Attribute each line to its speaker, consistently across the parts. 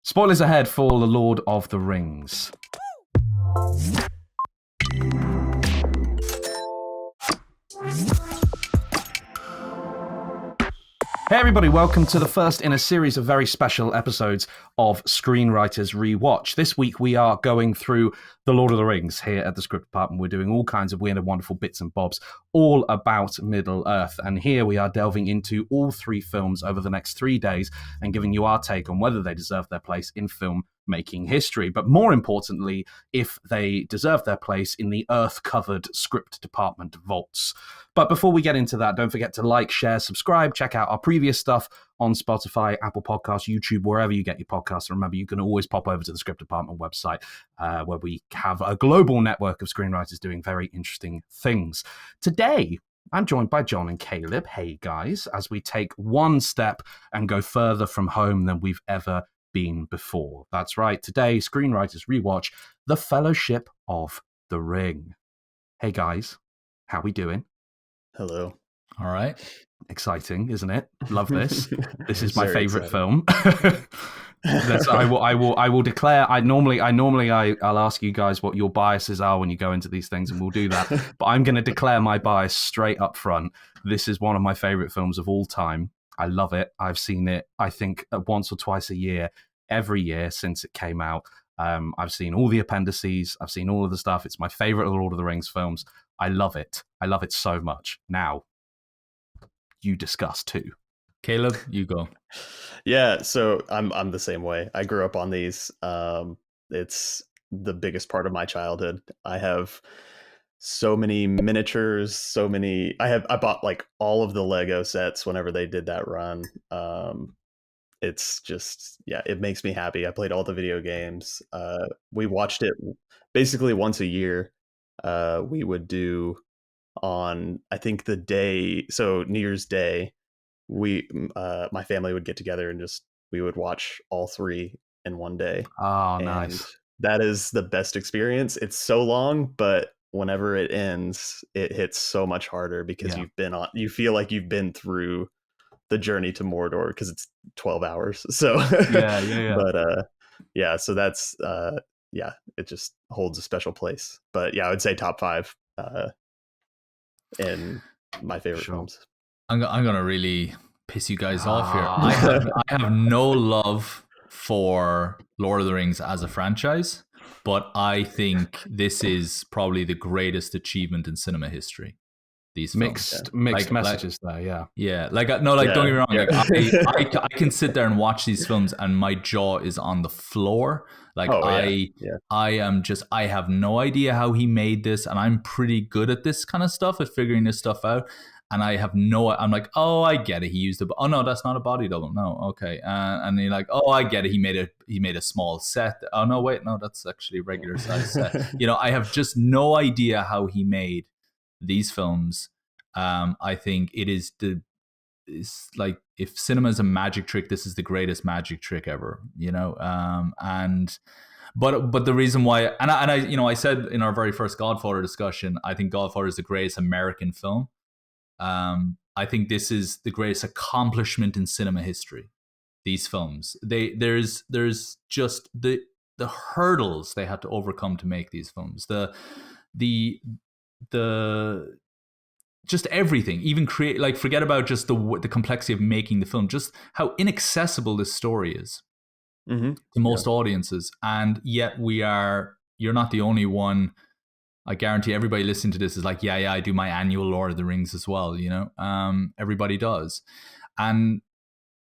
Speaker 1: Spoilers ahead for The Lord of the Rings. Hey everybody, welcome to the first in a series of very special episodes of Screenwriters Rewatch. This week we are going through The Lord of the Rings here at the Script Department. We're doing all kinds of weird and wonderful bits and bobs all about Middle-earth. And here we are delving into all three films over the next 3 days and giving you our take on whether they deserve their place in film-making history. But more importantly, if they deserve their place in the earth-covered Script Department vaults. But before we get into that, don't forget to like, share, subscribe, check out our previous stuff on Spotify, Apple Podcasts, YouTube, wherever you get your podcasts. And remember, you can always pop over to the Script Department website where we have a global network of screenwriters doing very interesting things. Today, I'm joined by John and Caleb. Hey, guys, as we take one step and go further from home than we've ever been before. That's right. Today, Screenwriters Rewatch The Fellowship of the Ring. Hey, guys, how we doing?
Speaker 2: Hello.
Speaker 3: All right.
Speaker 1: Exciting, isn't it? Love this. This is my
Speaker 2: Very
Speaker 1: favorite
Speaker 2: exciting.
Speaker 1: film. I will declare. I'll ask you guys what your biases are when you go into these things, and we'll do that. But I'm going to declare my bias straight up front. This is one of my favorite films of all time. I love it. I've seen it, I think, once or twice a year, every year since it came out. I've seen all the appendices. I've seen all of the stuff. It's my favorite of the Lord of the Rings films. I love it. I love it so much. Now, you discuss too.
Speaker 3: Caleb, you go.
Speaker 2: Yeah, so I'm the same way. I grew up on these. It's the biggest part of my childhood. I have so many miniatures, I bought like all of the Lego sets whenever they did that run. It's just, yeah, it makes me happy. I played all the video games. We watched it basically once a year. We would do on, I think the day, so New Year's Day, my family would get together and we would watch all three in one day.
Speaker 1: Oh,
Speaker 2: And
Speaker 1: nice.
Speaker 2: that is the best experience. It's so long, but whenever it ends, it hits so much harder because you feel like you've been through the journey to Mordor because it's 12 hours. So
Speaker 1: Yeah.
Speaker 2: But so that's it just holds a special place. But yeah, I would say top 5 in my favorite films.
Speaker 3: I'm gonna really piss you guys off here. I have no love for Lord of the Rings as a franchise, but I think this is probably the greatest achievement in cinema history. These films.
Speaker 1: Mixed messages there, yeah.
Speaker 3: Yeah, don't get me wrong.
Speaker 2: Yeah.
Speaker 3: I can sit there and watch these films and my jaw is on the floor. I have no idea how he made this, and I'm pretty good at this kind of stuff, at figuring this stuff out. And I'm like, oh, I get it. He used oh no, that's not a body double. No, okay. And you're like, oh, I get it. He made a small set. Oh no, wait, no, that's actually a regular size set. I have just no idea how he made these films. I think it's like, if cinema is a magic trick, this is the greatest magic trick ever, but the reason why, and I said in our very first Godfather discussion, I think Godfather is the greatest American film. I think this is the greatest accomplishment in cinema history. These films, there's just the hurdles they had to overcome to make these films, the just everything, even forget about just the complexity of making the film, just how inaccessible this story is to most audiences. And yet you're not the only one. I guarantee everybody listening to this is like, yeah, I do my annual Lord of the Rings as well, everybody does. And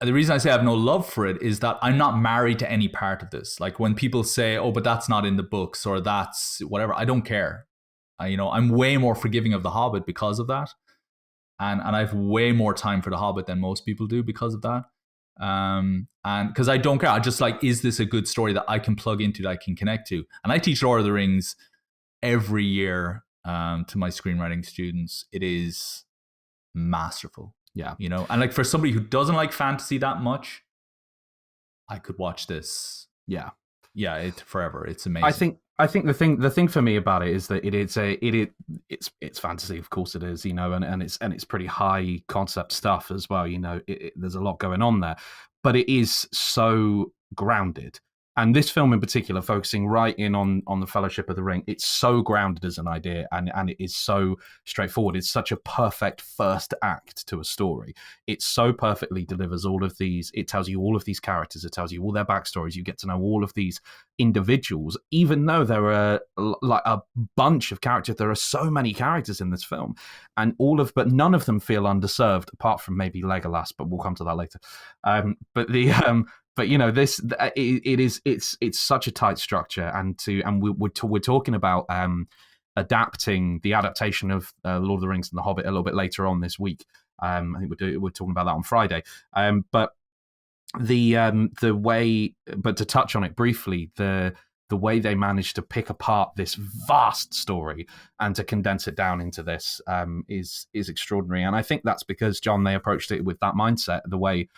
Speaker 3: the reason I say I have no love for it is that I'm not married to any part of this. Like when people say, oh, but that's not in the books or that's whatever, I don't care. I'm way more forgiving of The Hobbit because of that. And I have way more time for The Hobbit than most people do because of that. And because I don't care. I just like, is this a good story that I can plug into, that I can connect to? And I teach Lord of the Rings every year to my screenwriting students. It is masterful.
Speaker 1: Yeah.
Speaker 3: And like for somebody who doesn't like fantasy that much, I could watch this.
Speaker 1: Yeah.
Speaker 3: Yeah, forever. It's amazing.
Speaker 1: I think the thing for me about it is that it's fantasy, of course it is, and it's pretty high concept stuff as well. There's a lot going on there, but it is so grounded. And this film in particular, focusing right in on the Fellowship of the Ring, it's so grounded as an idea, and it is so straightforward. It's such a perfect first act to a story. It so perfectly delivers all of these. It tells you all of these characters. It tells you all their backstories. You get to know all of these individuals, even though there are like a bunch of characters. There are so many characters in this film, and but none of them feel underserved, apart from maybe Legolas. But we'll come to that later. But it's such a tight structure, and we're talking about adapting the adaptation of Lord of the Rings and The Hobbit a little bit later on this week. I think we're talking about that on Friday. But the way, but to touch on it briefly, the way they managed to pick apart this vast story and to condense it down into this is extraordinary. And I think that's because, John, they approached it with that mindset, the way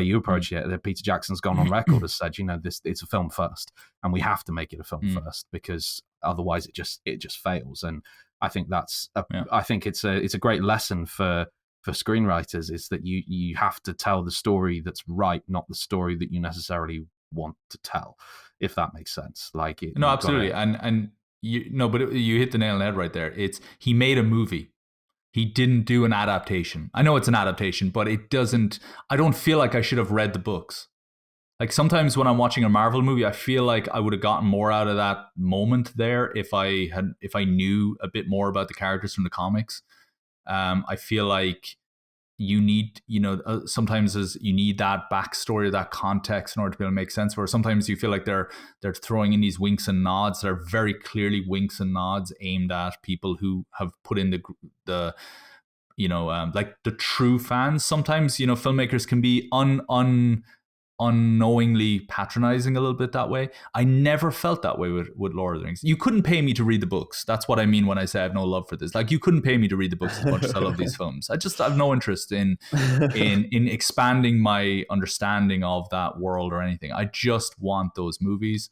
Speaker 1: you approach it, that Peter Jackson's gone on record as said, it's a film first, and we have to make it a film first, because otherwise it just fails. And I think I think it's a great lesson for screenwriters, is that you have to tell the story that's right, not the story that you necessarily want to tell, if that makes sense. No,
Speaker 3: absolutely. And but you hit the nail on the head right there. He made a movie. He didn't do an adaptation. I know it's an adaptation, but I don't feel like I should have read the books. Like sometimes when I'm watching a Marvel movie, I feel like I would have gotten more out of that moment there if I knew a bit more about the characters from the comics. I feel like you need, sometimes you need that backstory, that context in order to be able to make sense. Where sometimes you feel like they're throwing in these winks and nods that are very clearly winks and nods aimed at people who have put in the like the true fans. Sometimes, filmmakers can be unknowingly patronizing a little bit that way. I never felt that way with Lord of the Rings. You couldn't pay me to read the books. That's what I mean when I say I have no love for this. Like, you couldn't pay me to read the books as much as I love these films. I have no interest in expanding my understanding of that world or anything. I just want those movies.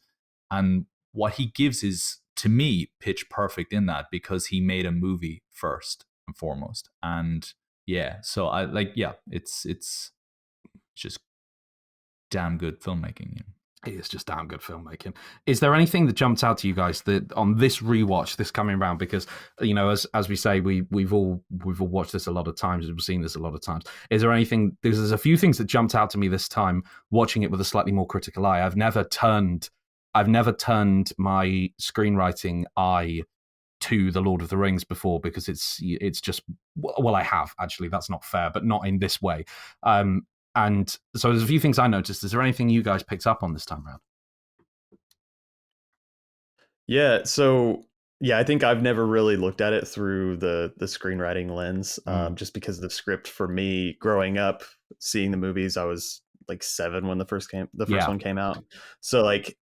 Speaker 3: And what he gives is, to me, pitch perfect in that, because he made a movie first and foremost. And so it's just damn good filmmaking.
Speaker 1: It is just damn good filmmaking. Is there anything that jumped out to you guys that on this rewatch, this coming around? Because as we say, we've all watched this a lot of times, we've seen this a lot of times. Is there anything? There's a few things that jumped out to me this time, watching it with a slightly more critical eye. I've never turned my screenwriting eye to the Lord of the Rings before, because it's just, well, I have actually. That's not fair, but not in this way. And so there's a few things I noticed. Is there anything you guys picked up on this time around?
Speaker 2: Yeah, so I think I've never really looked at it through the screenwriting lens, just because the script for me growing up, seeing the movies, I was like 7 when the first one came out. So like,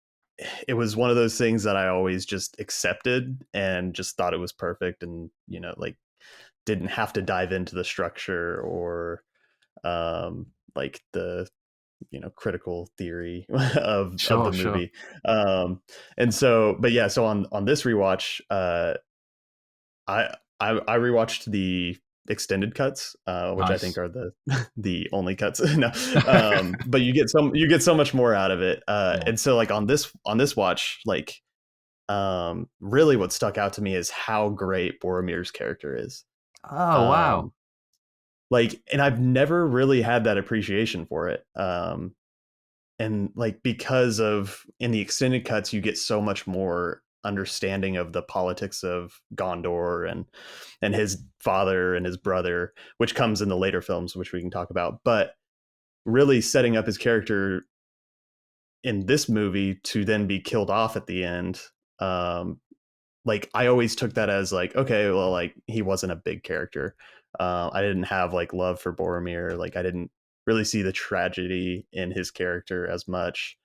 Speaker 2: it was one of those things that I always just accepted and just thought it was perfect, and like didn't have to dive into the structure or like the critical theory of the movie. And so, but so on this rewatch, I rewatched the extended cuts, which nice. I think are the only cuts. No, but you get so much more out of it. And so like on this watch, like really what stuck out to me is how great Boromir's character is.
Speaker 1: Oh wow.
Speaker 2: Like, and I've never really had that appreciation for it. And like, because of in the extended cuts, you get so much more understanding of the politics of Gondor and his father and his brother, which comes in the later films, which we can talk about. But really setting up his character in this movie to then be killed off at the end. Like, I always took that as like, okay, well, like he wasn't a big character. I didn't have like love for Boromir. Like, I didn't really see the tragedy in his character as much,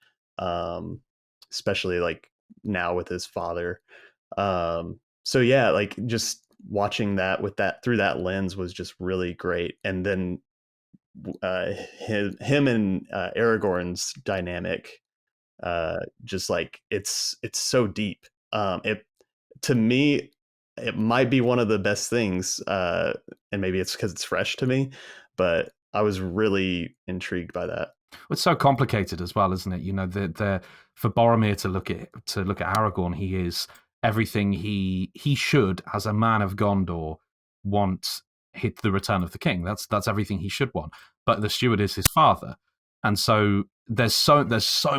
Speaker 2: especially like now with his father. So yeah, like just watching that through that lens was just really great. And then him and Aragorn's dynamic, just like it's so deep. To me, it might be one of the best things, and maybe it's because it's fresh to me, but I was really intrigued by that.
Speaker 1: It's so complicated as well, isn't it? You know, for Boromir to look at Aragorn, he is everything he should, as a man of Gondor, want hit the return of the king. That's everything he should want. But the steward is his father, and so there's so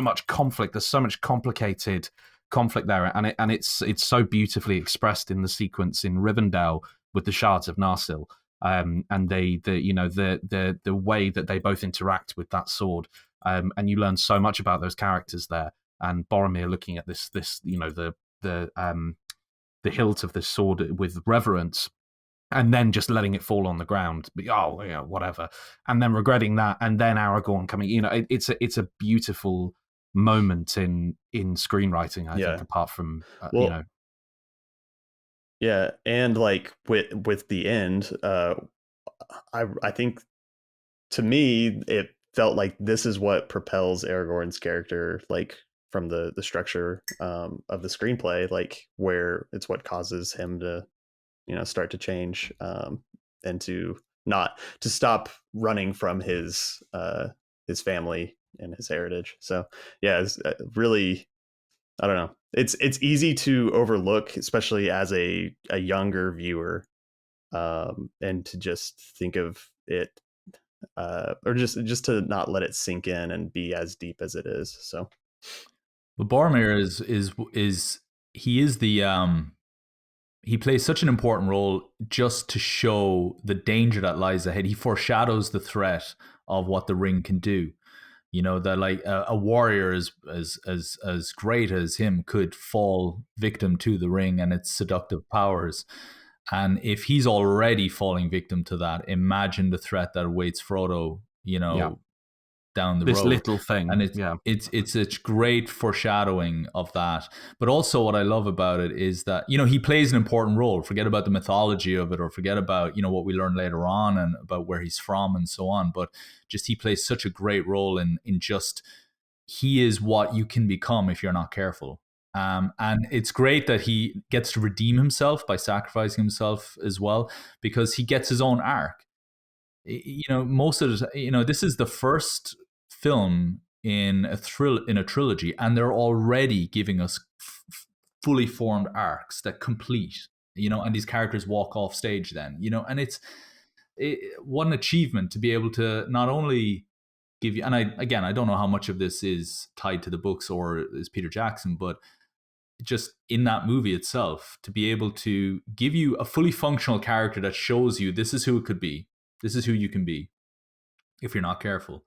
Speaker 1: much conflict. There's so much complicated conflict there, and it's so beautifully expressed in the sequence in Rivendell with the shards of Narsil. And the way that they both interact with that sword, and you learn so much about those characters there. And Boromir looking at this the hilt of this sword with reverence, and then just letting it fall on the ground. Whatever, and then regretting that, and then Aragorn coming. It's a beautiful moment in screenwriting. I think, apart from
Speaker 2: Yeah, and like with the end, I think, to me, it felt like this is what propels Aragorn's character, like from the structure of the screenplay, like where it's what causes him to, start to change, and to stop running from his family and his heritage. So yeah, it's really, I don't know. It's easy to overlook, especially as a younger viewer, and to just think of it, or just to not let it sink in and be as deep as it is. So,
Speaker 3: but Boromir he plays such an important role just to show the danger that lies ahead. He foreshadows the threat of what the ring can do. That like a warrior as great as him could fall victim to the ring and its seductive powers. And if he's already falling victim to that, imagine the threat that awaits Frodo, down the road.
Speaker 1: This little thing.
Speaker 3: And it's a great foreshadowing of that. But also what I love about it is that, he plays an important role. Forget about the mythology of it, or forget about, what we learn later on and about where he's from and so on. But just he plays such a great role in just, he is what you can become if you're not careful. And it's great that he gets to redeem himself by sacrificing himself as well, because he gets his own arc. Most of the, this is the first film in a trilogy, and they're already giving us fully formed arcs that complete, and these characters walk off stage then, and it's what an achievement to be able to not only give you, and I don't know how much of this is tied to the books or is Peter Jackson, but just in that movie itself, to be able to give you a fully functional character that shows you this is who it could be, this is who you can be if you're not careful,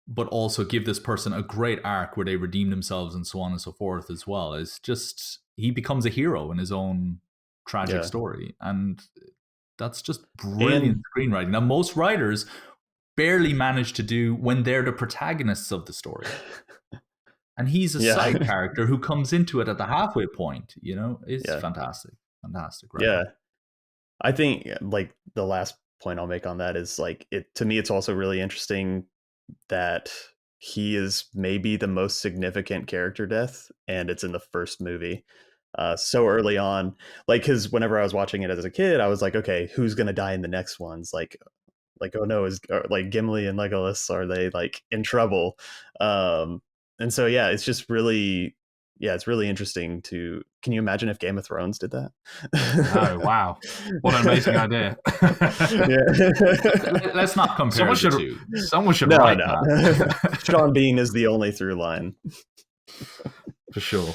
Speaker 3: but also give this person a great arc where they redeem themselves and so on and so forth as well. It's just, he becomes a hero in his own tragic story. And that's just brilliant screenwriting. Now, most writers barely manage to do when they're the protagonists of the story. And he's a side character who comes into it at the halfway point, It's fantastic. Fantastic. Right?
Speaker 2: Yeah. I think like the last point I'll make on that is like, to me, it's also really interesting that he is maybe the most significant character death, and it's in the first movie, so early on. Like, because whenever I was watching it as a kid, I was like, okay, who's gonna die in the next ones? Like oh no, is like Gimli and Legolas, are they like in trouble? And so it's just really, it's really interesting to. Can you imagine if Game of Thrones did that?
Speaker 1: Oh wow, what an amazing idea!
Speaker 3: Let's not compare the two.
Speaker 1: Someone should write that.
Speaker 2: Sean Bean is the only through line.
Speaker 1: For sure.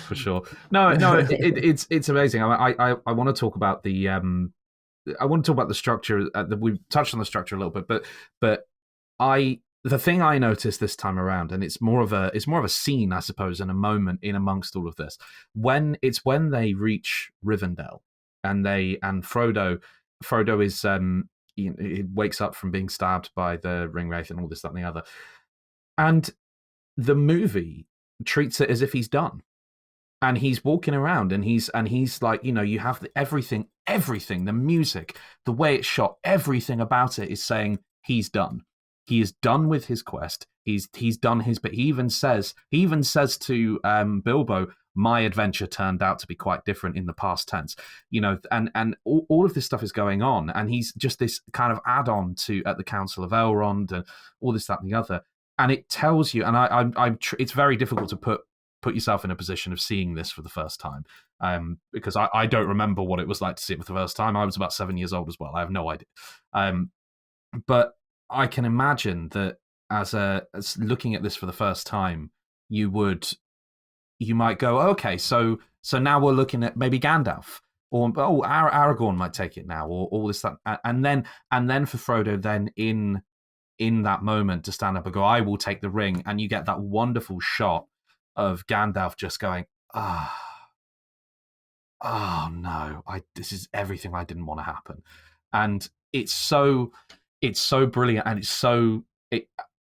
Speaker 1: No, it's amazing. I want to talk about the structure. We've touched on the structure a little bit, but the thing I noticed this time around, and it's more of a scene, I suppose, and a moment in amongst all of this, when they reach Rivendell, and Frodo is he wakes up from being stabbed by the Ringwraith and all this, that, and the other, and the movie treats it as if he's done, and he's walking around, and he's like, you have everything, the music, the way it's shot, everything about it is saying he's done. He is done with his quest. He's done his bit. He even says to Bilbo, my adventure turned out to be quite different in the past tense, and all of this stuff is going on, and he's just this kind of add-on to at the Council of Elrond and all this, that, and the other. it tells you, and it's very difficult to put yourself in a position of seeing this for the first time, because I don't remember what it was like to see it for the first time. I was about 7 years old as well. I have no idea, but I can imagine that as looking at this for the first time, you might go, okay, so now we're looking at maybe Gandalf, or Aragorn might take it now, or all this, that, and then for Frodo, then in that moment to stand up and go, I will take the ring, and you get that wonderful shot of Gandalf just going, oh no, this is everything I didn't want to happen. And it's so brilliant, and it's so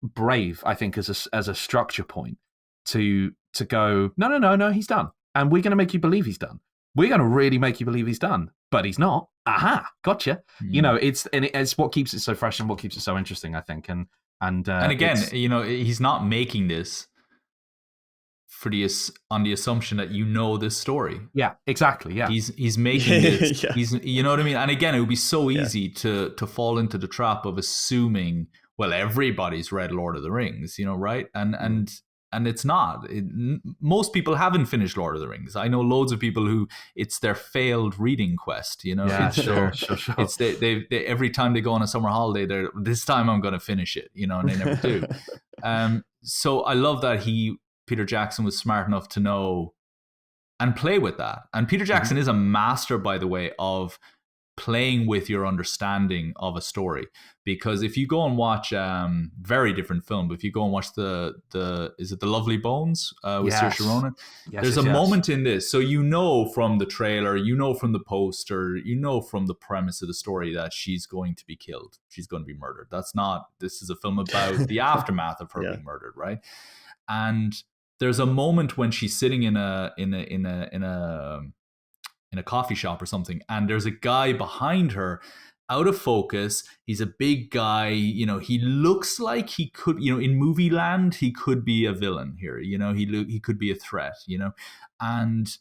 Speaker 1: brave, I think, as a structure point to go, no, he's done, and we're going to make you believe he's done. We're going to really make you believe he's done, but he's not. Aha, gotcha. It's what keeps it so fresh and what keeps it so interesting, I think. And
Speaker 3: again, he's not making this on the assumption that this story.
Speaker 1: Yeah, exactly. Yeah,
Speaker 3: he's making it.
Speaker 2: Yeah.
Speaker 3: He's, you know what I mean. And again, it would be so easy to fall into the trap of assuming, well, everybody's read Lord of the Rings, right? And it's not. Most people haven't finished Lord of the Rings. I know loads of people who it's their failed reading quest.
Speaker 1: Yeah, sure.
Speaker 3: It's they every time they go on a summer holiday, this time I'm going to finish it, and they never do. So I love that Peter Jackson was smart enough to know and play with that. And Peter Jackson is a master, by the way, of playing with your understanding of a story. Because if you go and watch very different film, but if you go and watch is it The Lovely Bones with Saoirse Ronan? There's a moment in this. So from the trailer, from the poster, from the premise of the story that she's going to be killed. She's going to be murdered. This is a film about the aftermath of her being murdered, right? And there's a moment when she's sitting in a coffee shop or something, and there's a guy behind her, out of focus. He's a big guy, he looks like he could, in movie land, he could be a villain here, he could be a threat, and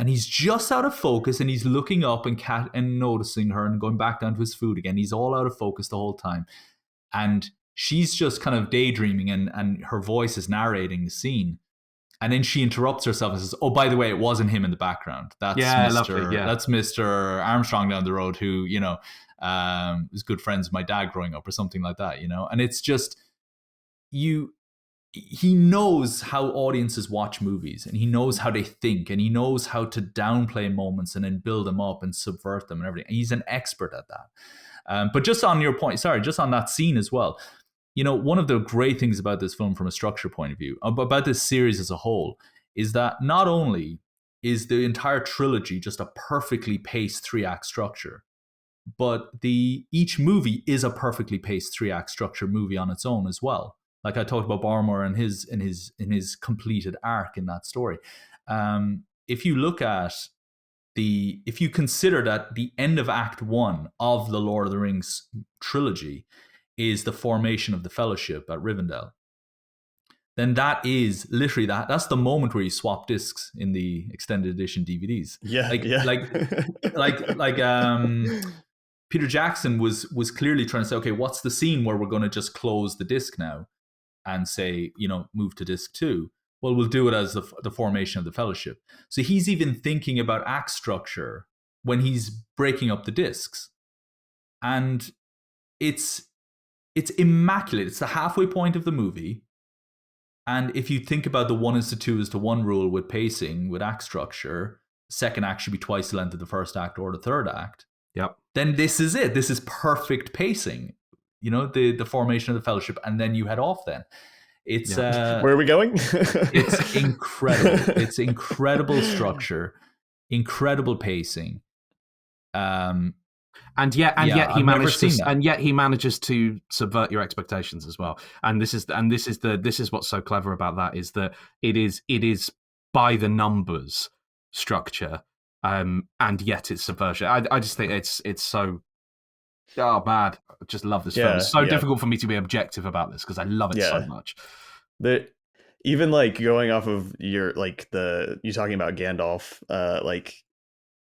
Speaker 3: he's just out of focus, and he's looking up and noticing her and going back down to his food again. He's all out of focus the whole time, and she's just kind of daydreaming, and her voice is narrating the scene. And then she interrupts herself and says, "Oh, by the way, it wasn't him in the background. That's that's Mr. Armstrong down the road, who was good friends with my dad growing up," or something like that. And it's just he knows how audiences watch movies, and he knows how they think, and he knows how to downplay moments and then build them up and subvert them and everything. And he's an expert at that. But just on your point, just on that scene as well. One of the great things about this film from a structure point of view, about this series as a whole, is that not only is the entire trilogy just a perfectly paced 3-act structure, but each movie is a perfectly paced 3-act structure movie on its own as well. Like I talked about Boromir and his completed arc in that story. If you look at if you consider that the end of Act 1 of the Lord of the Rings trilogy is the formation of the Fellowship at Rivendell, then that is literally that's the moment where you swap discs in the extended edition DVDs. Peter Jackson was clearly trying to say, okay, what's the scene where we're going to just close the disc now and say, move to disc 2? Well, we'll do it as the formation of the Fellowship. So he's even thinking about act structure when he's breaking up the discs, and it's immaculate. It's the halfway point of the movie. And if you think about the 1:2:1 rule with pacing, with act structure, second act should be twice the length of the first act or the third act.
Speaker 1: Yep.
Speaker 3: Then this is it. This is perfect pacing. The formation of the Fellowship, and then you head off then. It's
Speaker 2: where are we going?
Speaker 3: It's incredible. It's incredible structure, incredible pacing.
Speaker 1: And yet he manages to subvert your expectations as well. And this is what's so clever about that, is that it is by the numbers structure, and yet it's subversion. I just think it's so bad. I just love this film. It's so difficult for me to be objective about this because I love it so much.
Speaker 2: Even like going off of you talking about Gandalf,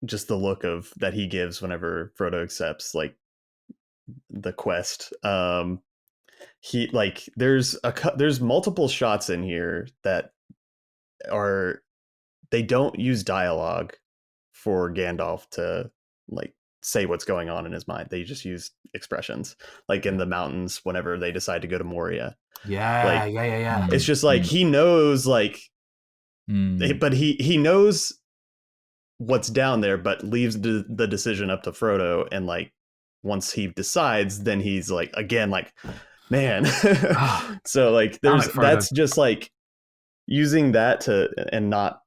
Speaker 2: just the look of that he gives whenever Frodo accepts like the quest, there's multiple shots in here that are, they don't use dialogue for Gandalf to like say what's going on in his mind. They just use expressions, like in the mountains whenever they decide to go to Moria.
Speaker 1: Yeah,
Speaker 2: Like,
Speaker 1: yeah.
Speaker 2: It's just like he knows, like, but he knows what's down there, but leaves the decision up to Frodo. And like once he decides, then he's like, again, like, man. So like that's just like using that to, and not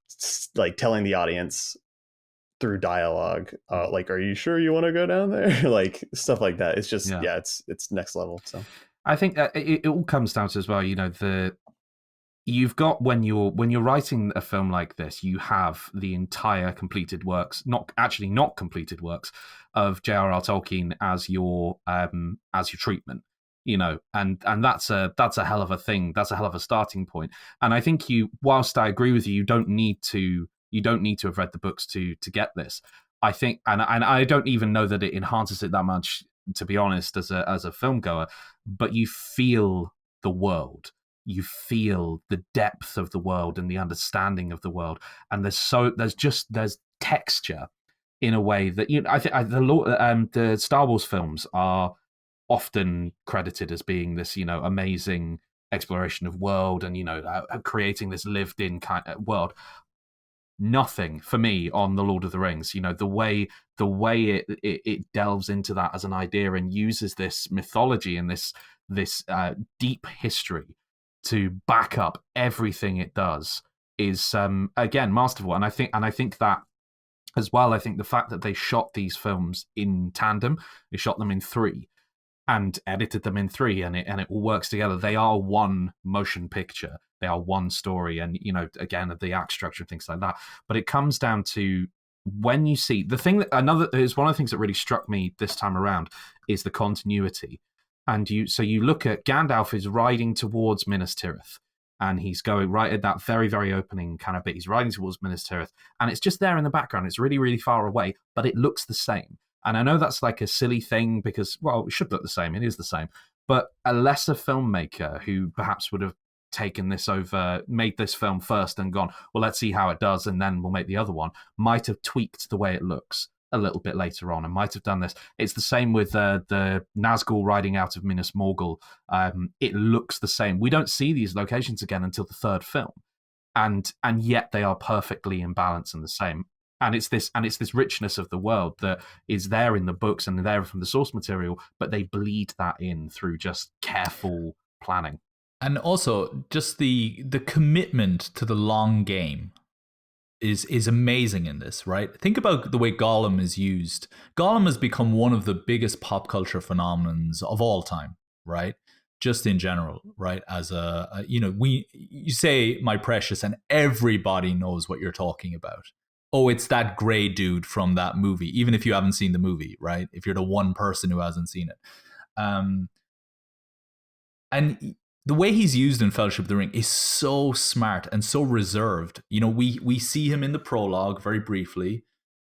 Speaker 2: like telling the audience through dialogue, like, are you sure you want to go down there? Like stuff like that. It's just it's next level. So
Speaker 1: I think it all comes down to, as well, you've got, when you're writing a film like this, you have the entire completed works, not completed works, of J.R.R. Tolkien as your treatment, and that's a hell of a thing. That's a hell of a starting point. And I think whilst I agree with you, you don't need to have read the books to get this. I think, and I don't even know that it enhances it that much, to be honest, as a film goer, but you feel the world. You feel the depth of the world and the understanding of the world, and there's texture in a way that I think the Star Wars films are often credited as being this amazing exploration of world and creating this lived-in kind of world. Nothing for me on the Lord of the Rings. The way it delves into that as an idea and uses this mythology and this deep history to back up everything it does is again masterful. And I think that as well. I think the fact that they shot these films in tandem, they shot them in 3 and edited them in 3, and it all works together. They are one motion picture. They are one story, and again, the act structure and things like that. But it comes down to, when you see the thing that is one of the things that really struck me this time around is the continuity. And you look at Gandalf is riding towards Minas Tirith, and he's going right at that very, very opening kind of bit. He's riding towards Minas Tirith, and it's just there in the background. It's really, really far away, but it looks the same. And I know that's like a silly thing because, well, it should look the same. It is the same. But a lesser filmmaker who perhaps would have taken this over, made this film first and gone, well, let's see how it does, and then we'll make the other one, might have tweaked the way it looks a little bit later on and might have done this. It's the same with the Nazgul riding out of Minas Morgul. It looks the same. We don't see these locations again until the 3rd film. And yet they are perfectly in balance and the same. And it's this richness of the world that is there in the books and there from the source material, but they bleed that in through just careful planning.
Speaker 3: And also just the commitment to the long game is amazing in this, right? Think about the way Gollum is used. Gollum has become one of the biggest pop culture phenomenons of all time, right? Just in general, right? As you say my precious, and everybody knows what you're talking about. Oh, it's that gray dude from that movie, even if you haven't seen the movie, right? If you're the one person who hasn't seen it. And the way he's used in Fellowship of the Ring is so smart and so reserved. We see him in the prologue very briefly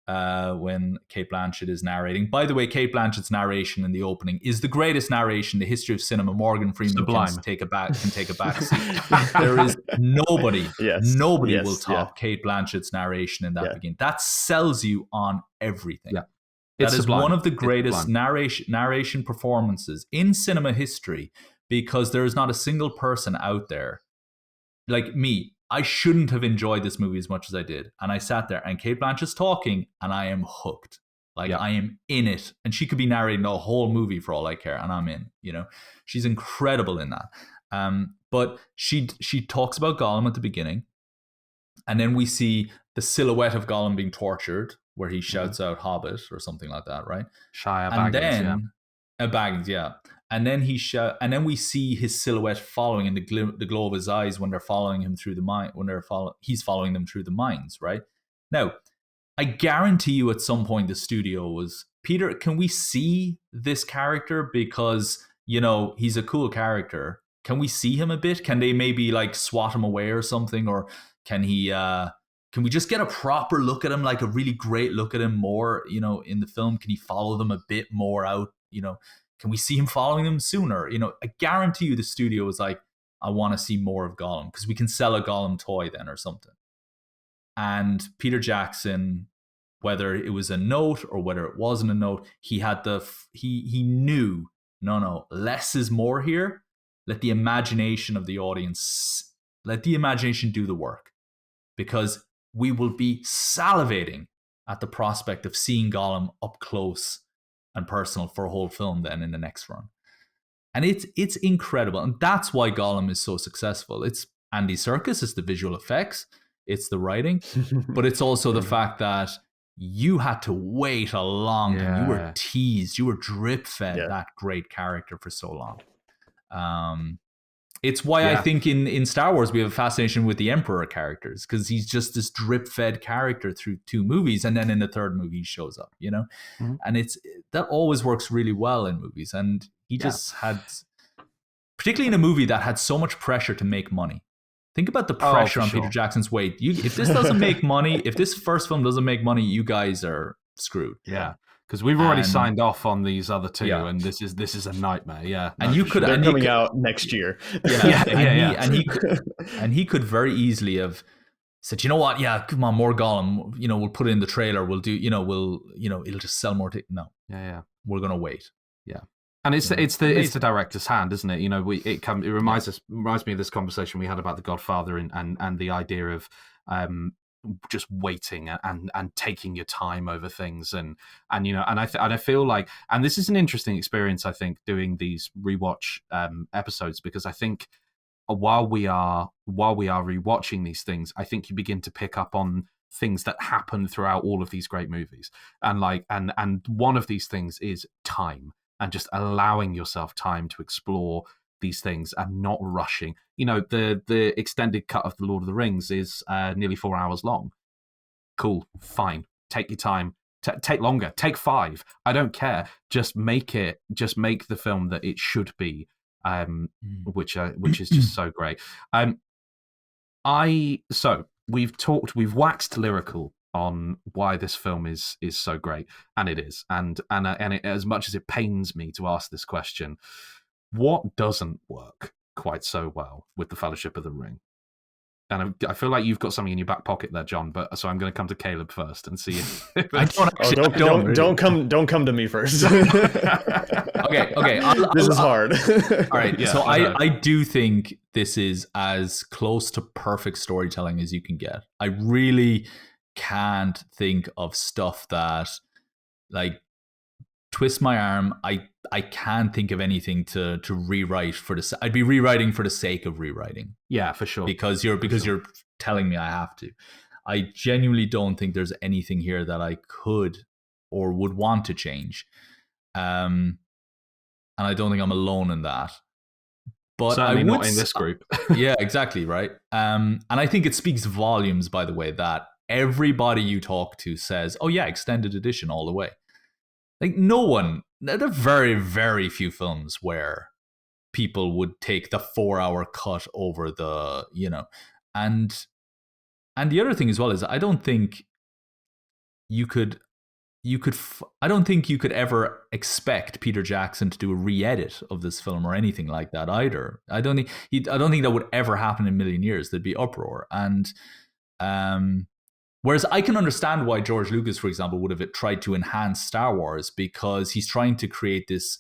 Speaker 3: when Cate Blanchett is narrating. By the way, Cate Blanchett's narration in the opening is the greatest narration in the history of cinema. Morgan Freeman can take a back seat. There is nobody will top Cate Blanchett's narration in that beginning. That sells you on everything.
Speaker 1: Yeah.
Speaker 3: That is one of the greatest narration performances in cinema history, because there is not a single person out there like me. I shouldn't have enjoyed this movie as much as I did. And I sat there and Cate Blanchett's talking and I am hooked. I am in it. And she could be narrating the whole movie for all I care. And I'm in, she's incredible in that. But she talks about Gollum at the beginning. And then we see the silhouette of Gollum being tortured, where he shouts out Hobbit or something like that, right?
Speaker 1: Shia Baggins,
Speaker 3: Baggins, yeah. And then and then we see his silhouette following in the glow of his eyes when they're following him through the mine. He's following them through the mines, right? Now, I guarantee you, at some point the studio was, Peter, can we see this character, because he's a cool character? Can we see him a bit? Can they maybe swat him away or something, or can he? Can we just get a proper look at him, like a really great look at him more? In the film, can he follow them a bit more out? can we see him following them sooner? I guarantee you the studio was like, I want to see more of Gollum because we can sell a Gollum toy then or something. And Peter Jackson, whether it was a note or whether it wasn't a note, he had he knew, no, less is more here. Let the imagination of the audience, let the imagination do the work, because we will be salivating at the prospect of seeing Gollum up close and personal for a whole film then in the next run. And it's incredible. And that's why Gollum is so successful. It's Andy Serkis, it's the visual effects, it's the writing, but it's also the fact that you had to wait a long time. You were teased, you were drip fed that great character for so long. It's why I think in Star Wars we have a fascination with the Emperor characters, because he's just this drip-fed character through 2 movies, and then in the 3rd movie he shows up, Mm-hmm. And that always works really well in movies. And he just had, particularly in a movie that had so much pressure to make money. Think about the pressure on Peter Jackson's weight. If this doesn't make money, if this first film doesn't make money, you guys are screwed.
Speaker 1: Yeah. Because we've already signed off on these other 2, and this is a nightmare. Yeah,
Speaker 3: and you could,
Speaker 2: they're coming out next year.
Speaker 3: And he could very easily have said, you know what? Yeah, come on, more Gollum. We'll put it in the trailer. We'll do. It'll just sell more. No.
Speaker 1: Yeah.
Speaker 3: We're gonna wait.
Speaker 1: Yeah. And it's the director's hand, isn't it? It reminds me of this conversation we had about The Godfather and the idea of just waiting and taking your time over things, and I feel like, and this is an interesting experience, I think, doing these rewatch episodes, because I think while we are rewatching these things, I think you begin to pick up on things that happen throughout all of these great movies, and one of these things is time, and just allowing yourself time to explore these things and not rushing. The extended cut of The Lord of the Rings is nearly 4 hours long. Cool, fine. Take your time. Take longer. Take 5. I don't care. Just make the film that it should be, which is just so great. We've waxed lyrical on why this film is so great, and it is. And as much as it pains me to ask this question, what doesn't work quite so well with the Fellowship of the Ring? And I feel like you've got something in your back pocket there, John. So I'm going to come to Caleb first and see if
Speaker 2: don't come to me first.
Speaker 3: Okay.
Speaker 2: This is hard.
Speaker 3: All right. Yeah, so I do think this is as close to perfect storytelling as you can get. I really can't think of stuff that twist my arm. I can't think of anything to rewrite I'd be rewriting for the sake of rewriting.
Speaker 1: Yeah, for sure.
Speaker 3: Because you're telling me I have to. I genuinely don't think there's anything here that I could or would want to change. And I don't think I'm alone in that. But
Speaker 1: certainly not in this group.
Speaker 3: Yeah, exactly, right. And I think it speaks volumes, by the way, that everybody you talk to says, "Oh yeah, extended edition all the way." No one, there are very, very few films where people would take the 4-hour cut over the, and the other thing as well is I don't think you could ever expect Peter Jackson to do a re-edit of this film or anything like that either. I don't think that would ever happen in a million years. There'd be uproar. And, whereas I can understand why George Lucas, for example, would have tried to enhance Star Wars, because he's trying to create this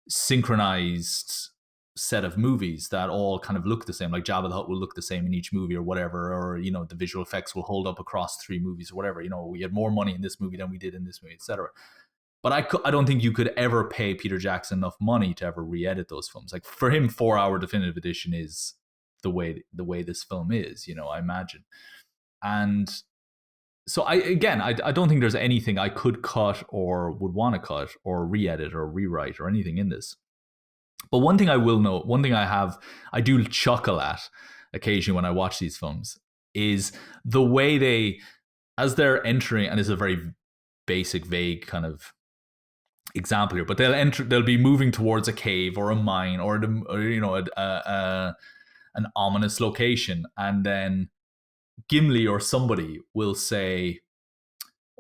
Speaker 3: synchronized set of movies that all kind of look the same. Like Jabba the Hutt will look the same in each movie or whatever, or the visual effects will hold up across 3 movies or whatever. We had more money in this movie than we did in this movie, etc. But I don't think you could ever pay Peter Jackson enough money to ever re-edit those films. Like for him, 4-hour definitive edition is the way this film is. I imagine. And so I don't think there's anything I could cut or would want to cut or re-edit or rewrite or anything in this. But one thing I will note, one thing I do chuckle at occasionally when I watch these films, is the way as they're entering, and this is a very basic, vague kind of example here, but they'll be moving towards a cave or a mine or an ominous location, and then Gimli or somebody will say,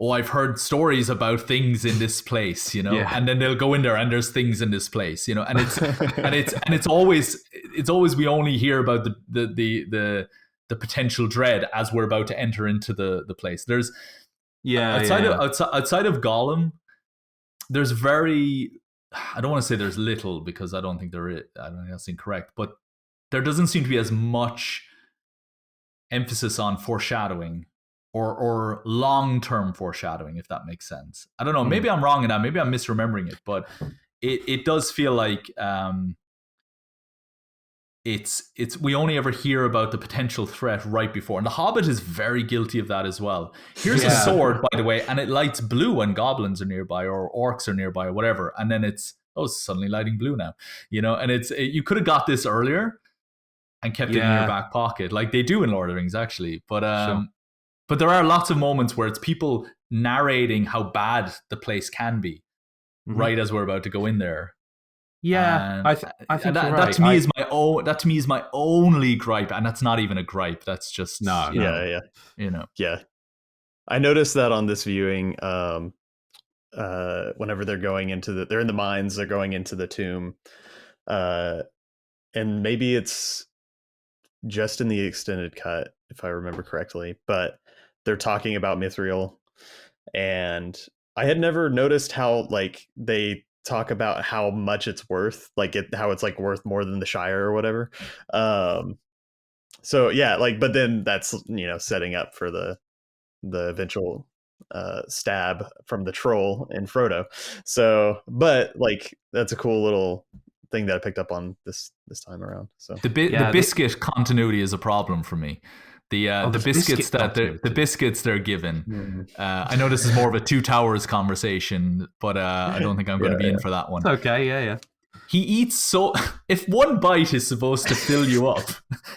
Speaker 3: oh, I've heard stories about things in this place, you know, and then they'll go in there and there's things in this place, you know, and it's always we only hear about the potential dread as we're about to enter into the place. There's outside of Gollum, there's I don't want to say there's little, because I don't think there is. I don't think that's incorrect, but there doesn't seem to be as much emphasis on foreshadowing or long-term foreshadowing, if that makes sense. I don't know. Maybe I'm wrong in that. Maybe I'm misremembering it, but it does feel like it's we only ever hear about the potential threat right before. And The Hobbit is very guilty of that as well. Here's a sword, by the way, and it lights blue when goblins are nearby or orcs are nearby or whatever. And then it's suddenly lighting blue now, you know. And you could have got this earlier and kept it in your back pocket, like they do in Lord of the Rings, actually. But but there are lots of moments where it's people narrating how bad the place can be, right as we're about to go in there.
Speaker 1: Yeah, I think
Speaker 3: that to me is my own. That to me is my only gripe, and that's not even a gripe. That's just
Speaker 2: you know. Yeah. I noticed that on this viewing. Whenever they're going into they're in the mines, they're going into the tomb, and maybe it's just in the extended cut, if I remember correctly, but they're talking about Mithril, and I had never noticed how like they talk about how much it's worth, like how it's like worth more than the Shire or whatever. So yeah, like, but then that's, you know, setting up for the eventual stab from the troll in Frodo. So, but like, that's a cool little thing that I picked up on this time around. So
Speaker 3: the biscuit continuity is a problem for me. The biscuits they're given. I know this is more of a Two Towers conversation, but I don't think I'm going to be in for that one.
Speaker 1: Okay, yeah.
Speaker 3: He eats if one bite is supposed to fill you up,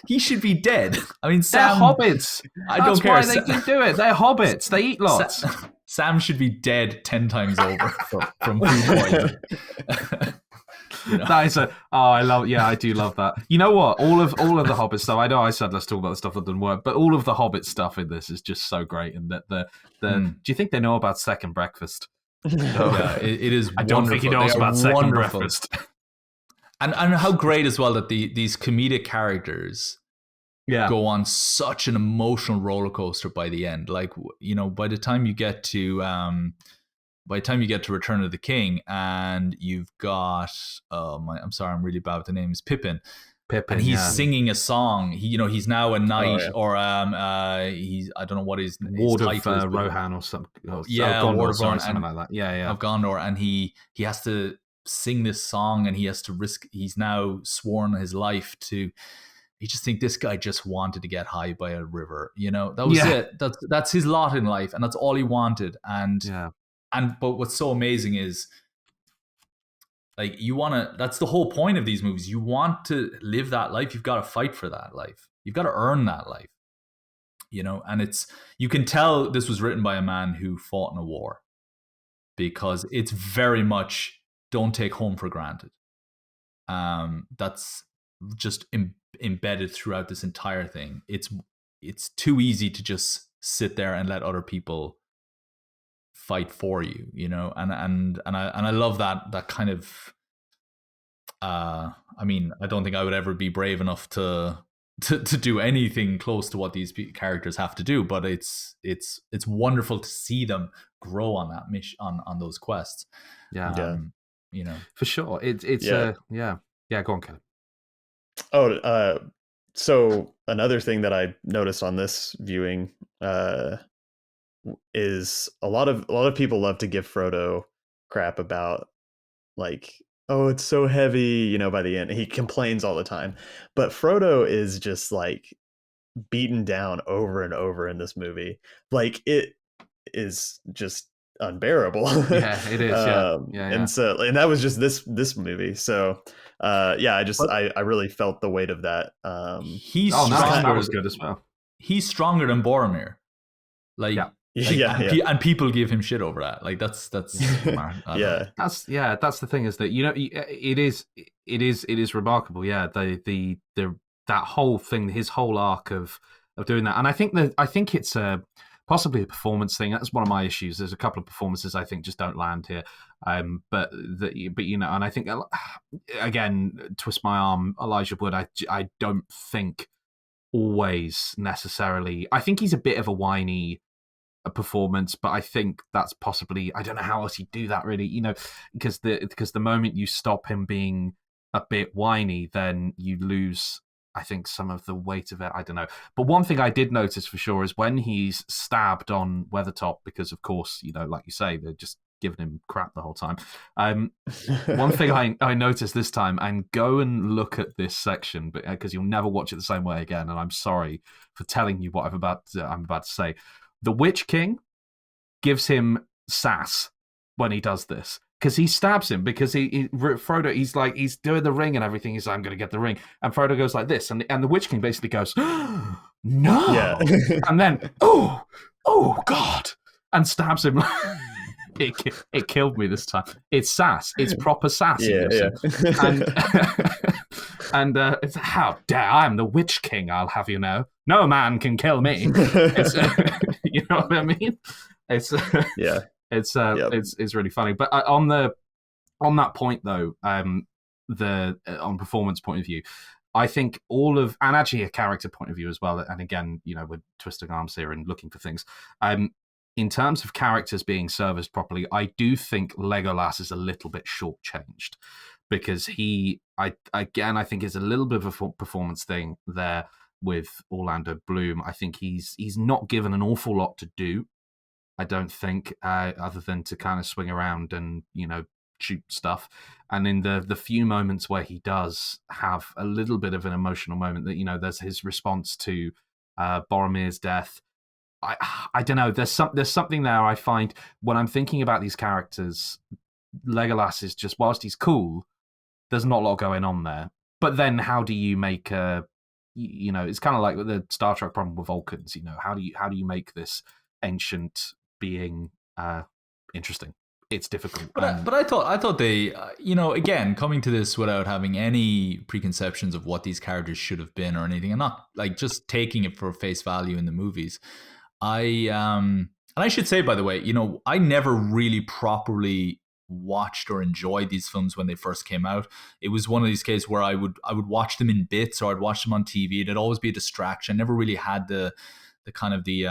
Speaker 3: he should be dead. I mean, Sam,
Speaker 1: they're hobbits.
Speaker 3: That's
Speaker 1: why they can do it. They're hobbits. They eat lots.
Speaker 3: Sam should be dead 10 times over from food poisoning.
Speaker 1: You know? That is I love. Yeah, I do love that. You know what? All of the Hobbit stuff. I know I said let's talk about the stuff that didn't work, but all of the Hobbit stuff in this is just so great. And that do you think they know about second breakfast?
Speaker 3: Yeah, it is.
Speaker 1: I don't think he knows about second breakfast.
Speaker 3: And how great as well that these comedic characters go on such an emotional roller coaster by the end. Like, you know, by the time you get to Return of the King, and you've got I'm sorry, I'm really bad with the names. Pippin, and he's singing a song. He's now a knight, or he's, I don't know what his
Speaker 1: Ward
Speaker 3: his
Speaker 1: of Rohan or something.
Speaker 3: Gondor,
Speaker 1: Ward of Rohan, something like that. Yeah,
Speaker 3: of Gondor, and he has to sing this song, and he has to risk. He's now sworn his life to. You just think this guy just wanted to get high by a river. You know, that was it. That's his lot in life, and that's all he wanted. But what's so amazing is, like, that's the whole point of these movies. You want to live that life. You've got to fight for that life. You've got to earn that life, you know? And you can tell this was written by a man who fought in a war, because it's very much don't take home for granted. That's just embedded throughout this entire thing. It's too easy to just sit there and let other people fight for you, you know, and I love that kind of. I mean, I don't think I would ever be brave enough to do anything close to what these characters have to do, but it's wonderful to see them grow on that mission, on those quests. You know,
Speaker 1: for sure. It's go on, Kelly.
Speaker 2: So another thing that I noticed on this viewing is a lot of people love to give Frodo crap about, like, oh, it's so heavy, you know, by the end. He complains all the time. But Frodo is just like beaten down over and over in this movie. Like, it is just unbearable.
Speaker 1: Yeah, it is.
Speaker 2: And that was just this movie. So I really felt the weight of that.
Speaker 3: He's stronger.
Speaker 1: That was good as well.
Speaker 3: He's stronger than Boromir. Like, and people give him shit over that. Like, that's that's
Speaker 1: the thing, is that, you know, it is remarkable. Yeah, that whole thing, his whole arc of doing that, and I think it's part possibly a performance thing. That's one of my issues. There's a couple of performances I think just don't land here. But you know, and I think again, twist my arm, Elijah Wood. I don't think always necessarily. I think he's a bit of a whiny performance, but I think that's possibly, I don't know how else he'd do that really, you know, because the moment you stop him being a bit whiny, then you lose, I think, some of the weight of it. I don't know. But one thing I did notice for sure is when he's stabbed on Weathertop, because of course, you know, like you say, they're just giving him crap the whole time. One thing I noticed this time, and go and look at this section, because you'll never watch it the same way again, and I'm sorry for telling you what I'm about to say. The Witch King gives him sass when he does this, because he stabs him, because Frodo, he's doing the ring and everything. He's like, I'm going to get the ring. And Frodo goes like this. And the Witch King basically goes, no. Yeah. And then, oh God. And stabs him. It killed me this time. It's sass. It's proper sass.
Speaker 2: Yeah.
Speaker 1: And it's, how dare, I'm the Witch King, I'll have you know. No man can kill me. It's, you know what I mean? It's It's really funny. But on that point though, on performance point of view, I think and actually a character point of view as well. And again, you know, we're twisting arms here and looking for things. In terms of characters being serviced properly, I do think Legolas is a little bit shortchanged, because I think is a little bit of a performance thing there with Orlando Bloom. I think he's not given an awful lot to do. I don't think, other than to kind of swing around and, you know, shoot stuff. And in the few moments where he does have a little bit of an emotional moment, that, you know, there's his response to Boromir's death. I don't know. There's something there. I find when I'm thinking about these characters, Legolas is just, whilst he's cool, there's not a lot going on there. But then, how do you make you know, it's kind of like the Star Trek problem with Vulcans. You know, how do you make this ancient being interesting? It's difficult.
Speaker 3: But I thought they, you know, again, coming to this without having any preconceptions of what these characters should have been or anything, and not like just taking it for face value in the movies. And I should say, by the way, you know, I never really properly watched or enjoyed these films when they first came out. It was one of these cases where I would watch them in bits, or I'd watch them on TV. It'd always be a distraction. I never really had the kind of the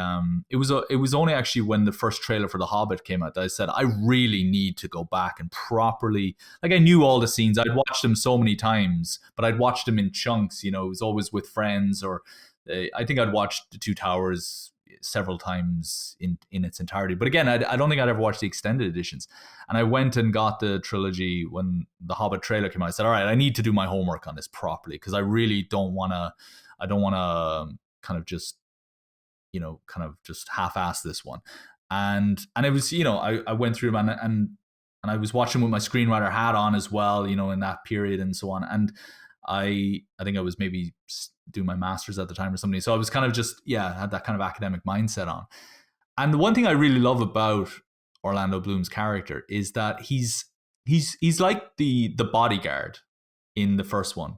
Speaker 3: it was only actually when the first trailer for The Hobbit came out that I said I really need to go back and properly, like, I knew all the scenes. I'd watched them so many times, but I'd watched them in chunks. You know, it was always with friends, or I think I'd watched The Two Towers several times in its entirety. But again, I don't think I'd ever watched the extended editions. And I went and got the trilogy when the Hobbit trailer came out. I said, all right, I need to do my homework on this properly, because I really don't want to kind of just, you know, kind of just half-ass this one. And it was, you know, I went through them and I was watching with my screenwriter hat on as well, you know, in that period and so on. And I think I was maybe doing my master's at the time or something. So I was kind of just, had that kind of academic mindset on. And the one thing I really love about Orlando Bloom's character is that he's like the bodyguard in the first one.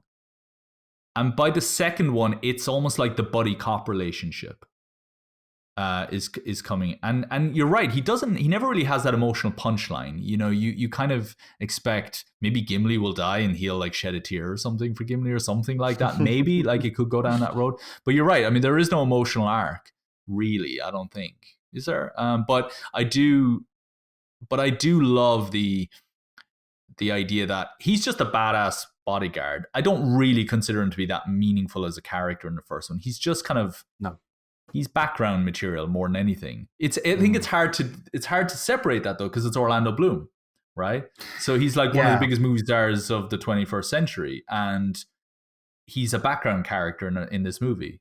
Speaker 3: And by the second one, it's almost like the buddy cop relationship is coming. And you're right, he never really has that emotional punchline. You know, you kind of expect maybe Gimli will die and he'll like shed a tear or something for Gimli or something like that. Maybe like it could go down that road. But you're right. I mean, there is no emotional arc, really, I don't think. Is there? But I do love the idea that he's just a badass bodyguard. I don't really consider him to be that meaningful as a character in the first one. He's just kind of he's background material more than anything. I think it's hard to separate that though, because it's Orlando Bloom, right? So he's like one of the biggest movie stars of the 21st century, and he's a background character in this movie.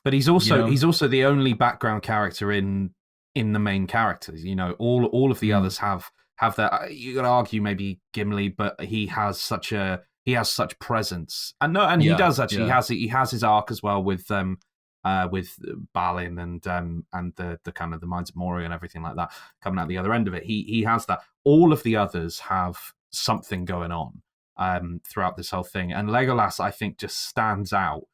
Speaker 1: But he's also the only background character in the main characters. You know, all of the others have that. You could argue maybe Gimli, but he has such presence, and he does actually. He has his arc as well with Balin and the kind of the Mines of Moria and everything like that coming out the other end of it. He has that. All of the others have something going on throughout this whole thing, and Legolas, I think, just stands out,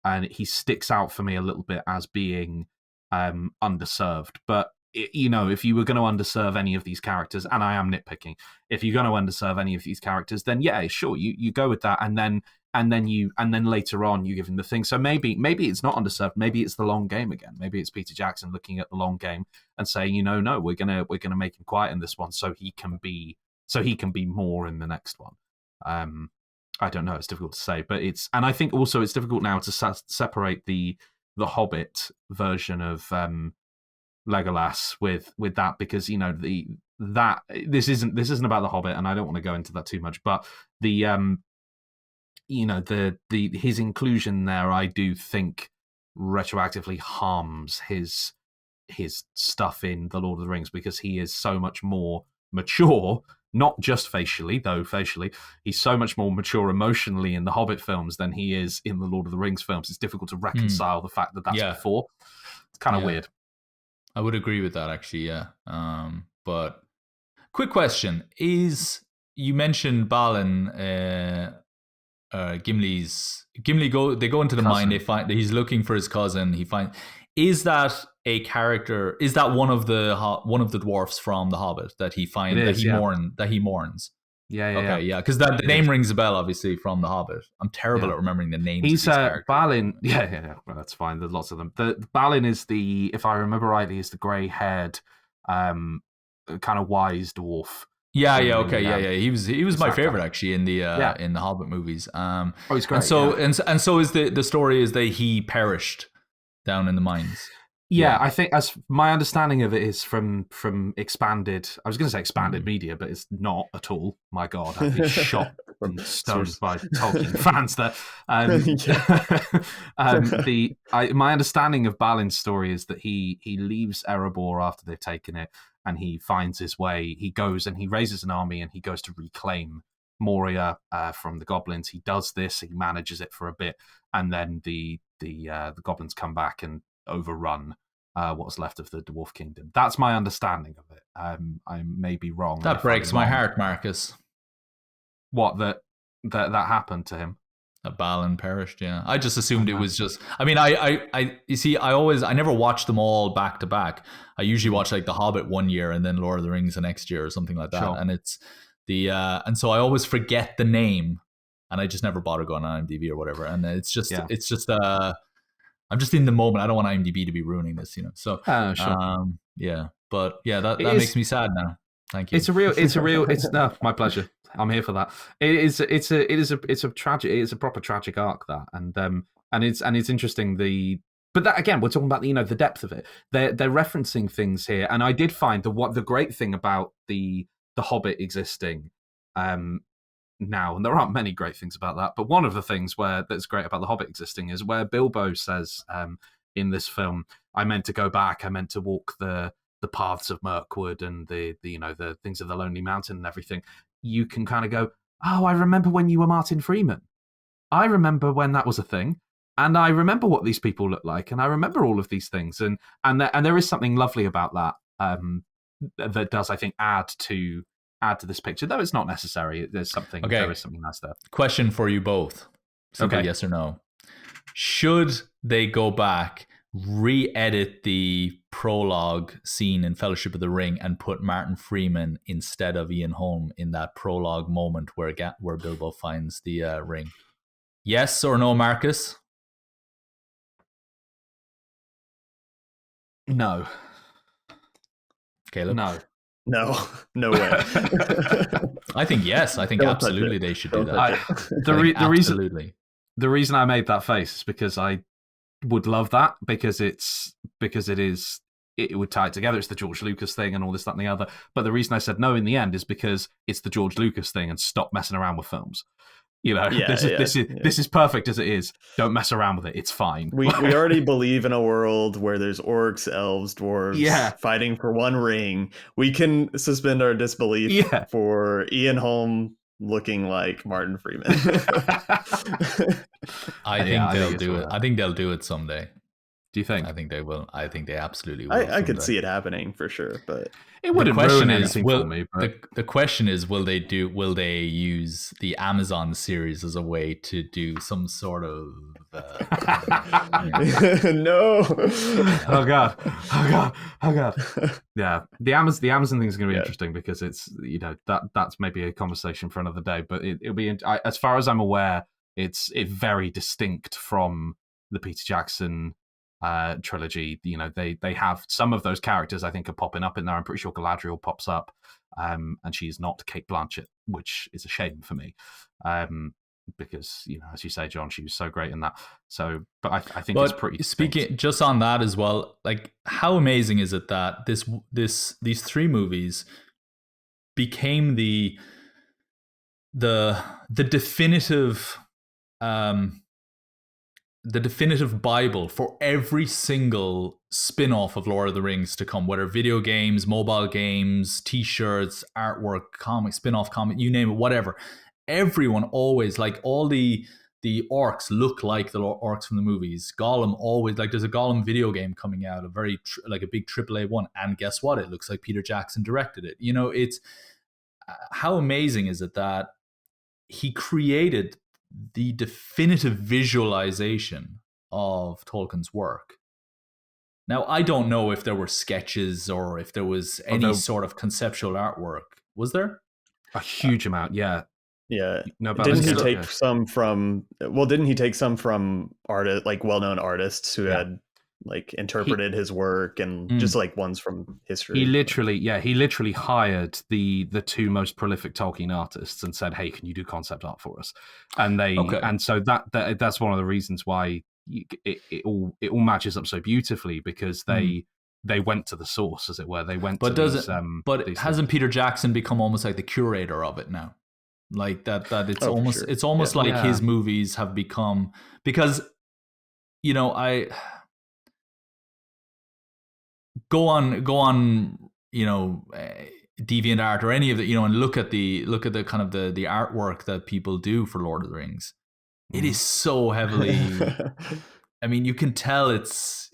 Speaker 1: and he sticks out for me a little bit as being underserved. But if you were going to underserve any of these characters, and I am nitpicking, if you're going to underserve any of these characters, then yeah, sure, you go with that, and then later on you give him the thing. So maybe it's not underserved. Maybe it's the long game again. Maybe it's Peter Jackson looking at the long game and saying, no, we're gonna make him quiet in this one, so he can be more in the next one. I don't know. It's difficult to say, but and I think also it's difficult now to separate the Hobbit version of Legolas with that, because this isn't about the Hobbit, and I don't want to go into that too much, but the his inclusion there, I do think retroactively harms his stuff in The Lord of the Rings, because he is so much more mature, not just facially, though facially he's so much more mature emotionally in the Hobbit films than he is in the Lord of the Rings films. It's difficult to reconcile the fact that that's before. It's kind of weird.
Speaker 3: I would agree with that, actually, yeah. But quick question is, you mentioned Balin, Gimli they go into the mine, they find that he's looking for his cousin. Is that a character, is that one of the dwarfs from the Hobbit that he finds, that he mourns? Yeah, because the name rings a bell, obviously, from the Hobbit. I'm terrible at remembering the names.
Speaker 1: He's Balin. Yeah. Well, that's fine. There's lots of them. The Balin is if I remember rightly, is the grey-haired, kind of wise dwarf.
Speaker 3: Yeah. He was my favorite, actually, in the Hobbit movies.
Speaker 1: He's great.
Speaker 3: And so is the story is that he perished down in the mines.
Speaker 1: Yeah, I think, as my understanding of it is from expanded. I was going to say expanded media, but it's not at all. My God, I've been shot and stoned by Tolkien fans there. My understanding of Balin's story is that he leaves Erebor after they've taken it, and he finds his way. He goes and he raises an army, and he goes to reclaim Moria from the goblins. He does this. He manages it for a bit, and then the goblins come back and overrun what's left of the Dwarf Kingdom. That's my understanding of it. I may be wrong.
Speaker 3: That breaks my heart, Marcus.
Speaker 1: What, that happened to him?
Speaker 3: That Balin perished. Yeah, I just assumed it was just. I mean, you see, I never watched them all back to back. I usually watch like The Hobbit one year and then Lord of the Rings the next year or something like that. Sure. And it's and so I always forget the name, and I just never bother going on IMDb or whatever. And it's just I'm just in the moment. I don't want IMDb to be ruining this, So,
Speaker 1: sure.
Speaker 3: But that makes me sad now. Thank you.
Speaker 1: It's no, my pleasure. I'm here for that. It's a proper tragic arc, that, and it's interesting. But that, again, we're talking about the depth of it. They're referencing things here, and I did find the great thing about the Hobbit existing. Now, and there aren't many great things about that, but one of the things that's great about The Hobbit existing is where Bilbo says in this film, I meant to go back, I meant to walk the paths of Mirkwood and the things of the Lonely Mountain and everything. You can kind of go, oh, I remember when you were Martin Freeman. I remember when that was a thing, and I remember what these people look like, and I remember all of these things, and there is something lovely about that that does, I think, add to this picture, though it's not necessary. There is something nice there.
Speaker 3: Question for you both. Simple yes or no. Should they go back, re-edit the prologue scene in Fellowship of the Ring and put Martin Freeman instead of Ian Holm in that prologue moment where Bilbo finds the ring? Yes or no, Marcus?
Speaker 1: No.
Speaker 3: Caleb?
Speaker 2: No way.
Speaker 3: I think yes. I think absolutely they should do that.
Speaker 1: The reason I made that face is because I would love that, because it would tie it together. It's the George Lucas thing and all this, that, and the other. But the reason I said no in the end is because it's the George Lucas thing, and stop messing around with films. This is perfect as it is. Don't mess around with it. It's fine.
Speaker 2: We already believe in a world where there's orcs, elves, dwarves fighting for one ring. We can suspend our disbelief for Ian Holm looking like Martin Freeman.
Speaker 3: I think they'll do it. I think they'll do it someday.
Speaker 1: Do you think?
Speaker 3: I think they will. I think they absolutely will.
Speaker 2: I could see it happening for sure, but
Speaker 1: it wouldn't ruin anything for me.
Speaker 3: But the question is, will they use the Amazon series as a way to do some sort of
Speaker 2: No.
Speaker 1: Oh god. Oh god. Oh god. Yeah, the Amazon thing is going to be interesting because it's that's maybe a conversation for another day. But it'll be as far as I'm aware, it's very distinct from the Peter Jackson trilogy. They have some of those characters I think are popping up in there. I'm pretty sure Galadriel pops up, and she is not Kate Blanchett, which is a shame for me. Because as you say, John, she was so great in that. So, but I think it's pretty.
Speaker 3: Speaking just on that as well, like how amazing is it that these three movies became the definitive Bible for every single spin-off of Lord of the Rings to come, whether video games, mobile games, t-shirts, artwork, comic, spin-off comic, you name it, whatever. Everyone always, like all the orcs look like the orcs from the movies. Gollum always, like there's a Gollum video game coming out, a very like a big AAA one, and guess what? It looks like Peter Jackson directed it. It's how amazing is it that he created the definitive visualization of Tolkien's work. Now, I don't know if there were sketches or if there was any sort of conceptual artwork. Was there?
Speaker 1: A huge amount, yeah.
Speaker 2: Yeah. No, didn't he take some from artists, like well-known artists who had like interpreted his work and just like ones from history?
Speaker 1: He literally hired the two most prolific Tolkien artists and said, "Hey, can you do concept art for us?" And and so that's one of the reasons why it all matches up so beautifully, because they went to the source, as it were. They went.
Speaker 3: But hasn't Peter Jackson become almost like the curator of it now? Like that it's it's almost like his movies have become, because I go on DeviantArt or any of it, and look at the kind of the artwork that people do for Lord of the Rings. It is so heavily I mean, you can tell it's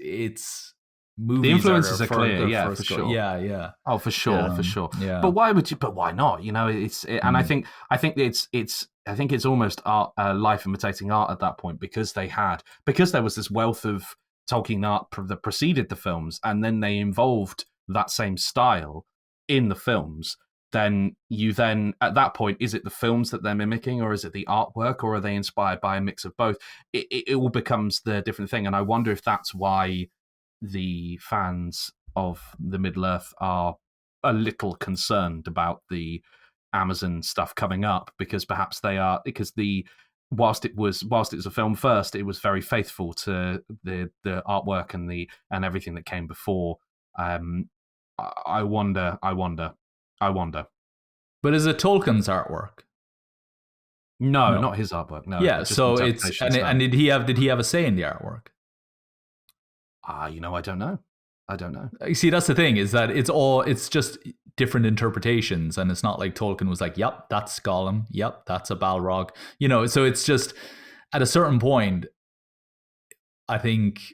Speaker 3: movies.
Speaker 1: The influences are clear, for sure.
Speaker 3: Yeah.
Speaker 1: Oh, for sure, for sure.
Speaker 3: Yeah.
Speaker 1: But why would you? But why not? And I think it's almost art, life imitating art at that point, because there was this wealth of Tolkien art that preceded the films, and then they involved that same style in the films. Then at that point, is it the films that they're mimicking, or is it the artwork, or are they inspired by a mix of both? It all becomes the different thing, and I wonder if that's why the fans of the Middle-earth are a little concerned about the Amazon stuff coming up, because perhaps they are, because whilst it was a film first, it was very faithful to the artwork and everything that came before. I wonder.
Speaker 3: But is it Tolkien's artwork?
Speaker 1: No, not his artwork. No.
Speaker 3: Yeah. So it's and did he have a say in the artwork?
Speaker 1: I don't know.
Speaker 3: You see, that's the thing, is that it's just different interpretations, and it's not like Tolkien was like, yep, that's Gollum, yep, that's a Balrog, so it's just, at a certain point,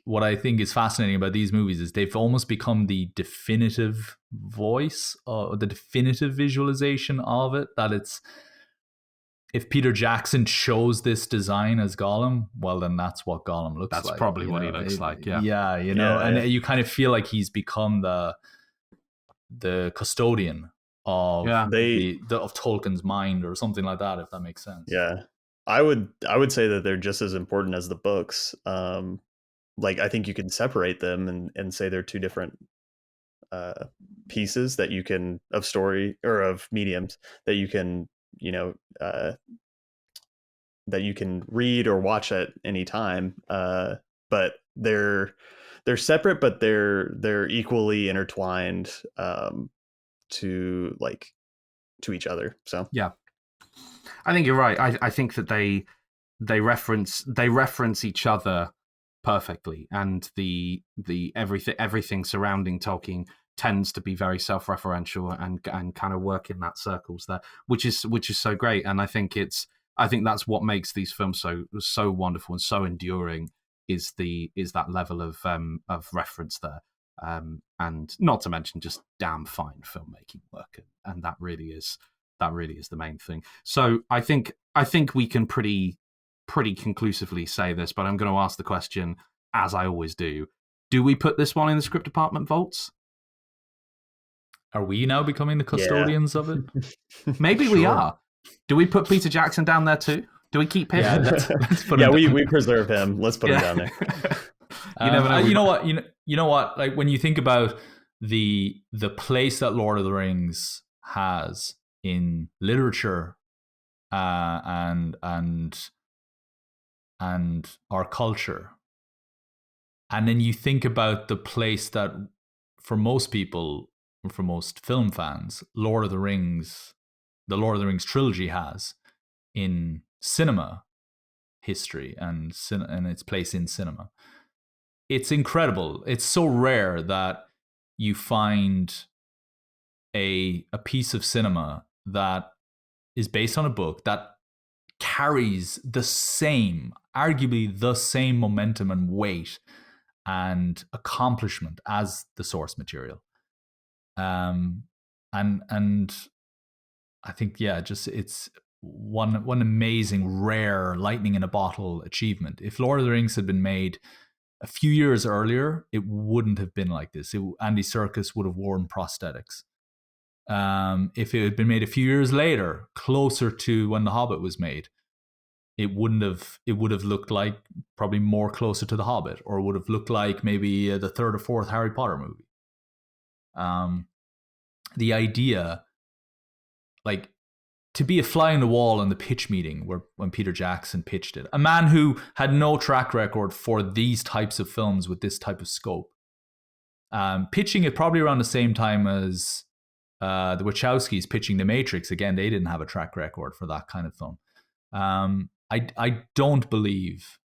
Speaker 3: what I think is fascinating about these movies is they've almost become the definitive voice, or the definitive visualization of it, that it's, if Peter Jackson chose this design as Gollum, well, then that's what Gollum looks like.
Speaker 1: That's probably what he looks like, yeah.
Speaker 3: Yeah, and you kind of feel like he's become the custodian of of Tolkien's mind, or something like that, if that makes sense.
Speaker 2: Yeah. I would say that they're just as important as the books. Like, I think you can separate them and say they're two different pieces that you can, of story or of mediums, that you can that you can read or watch at any time, but they're separate, but they're equally intertwined to each other. So
Speaker 1: yeah, I think you're right. I think that they reference each other perfectly, and the everything surrounding Tolkien tends to be very self-referential and kind of work in that circles there, which is so great. And I think that's what makes these films so wonderful and so enduring, is that level of reference there, and not to mention just damn fine filmmaking work, and that really is the main thing. So I think we can pretty pretty conclusively say this, but I'm going to ask the question as I always do. Do we put this one in the script department vaults?
Speaker 3: Are we now becoming the custodians of it?
Speaker 1: Maybe we are. Do we put Peter Jackson down there too? Do we keep him?
Speaker 3: Yeah, let's put him
Speaker 2: we preserve him. Let's put him down there.
Speaker 3: You never know. You know what? Like when you think about the place that Lord of the Rings has in literature, and our culture, and then you think about the place that, for most people, for most film fans, the Lord of the Rings trilogy has in cinema history and its place in cinema. It's incredible. It's so rare that you find a piece of cinema that is based on a book that carries arguably the same momentum and weight and accomplishment as the source material. And I think, it's one amazing, rare, lightning in a bottle achievement. If Lord of the Rings had been made a few years earlier, it wouldn't have been like this. Andy Serkis would have worn prosthetics. If it had been made a few years later, closer to when The Hobbit was made, it would have looked like probably more closer to The Hobbit, or would have looked like maybe the third or fourth Harry Potter movie. The idea, like, to be a fly on the wall in the pitch meeting when Peter Jackson pitched it, a man who had no track record for these types of films with this type of scope, pitching it probably around the same time as the Wachowskis pitching The Matrix. Again, they didn't have a track record for that kind of film. I don't believe